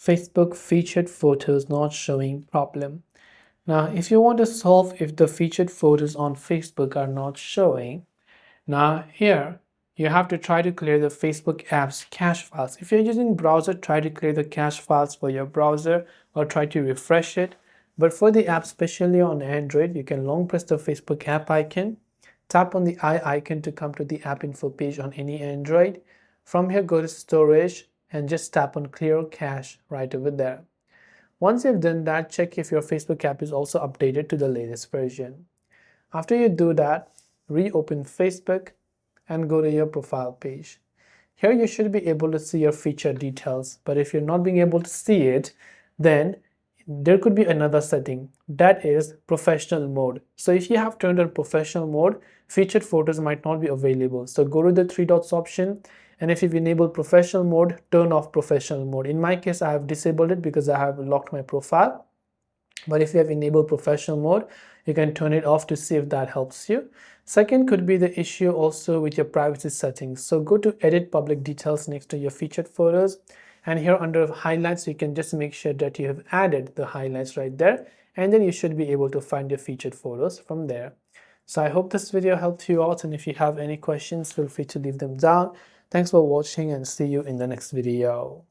Facebook featured photos not showing problem. Now, if you want to solve if the featured photos on Facebook are not showing, now here you have to try to clear the Facebook app's cache files. If you're using browser, try to clear the cache files for your browser or try to refresh it. But for the app, especially on Android, you can long press the Facebook app icon, tap on the eye icon to come to the app info page on any Android. From here, go to storage and just tap on clear cache right over there. Once you've done that, check if your Facebook app is also updated to the latest version. After you do that, reopen Facebook and go to your profile page. Here you should be able to see your feature details, but if you're not being able to see it, then there could be another setting, that is professional mode. So if you have turned on professional mode, featured photos might not be available. So go to the three dots option, and if you've enabled professional mode, turn off professional mode. In my case, I have disabled it because I have locked my profile. But if you have enabled professional mode, you can turn it off to see if that helps you. Second could be the issue also with your privacy settings. So go to edit public details next to your featured photos, and here under highlights you can just make sure that you have added the highlights right there, and then you should be able to find your featured photos from there. So I hope this video helped you out, and if you have any questions, feel free to leave them down. Thanks for watching and see you in the next video.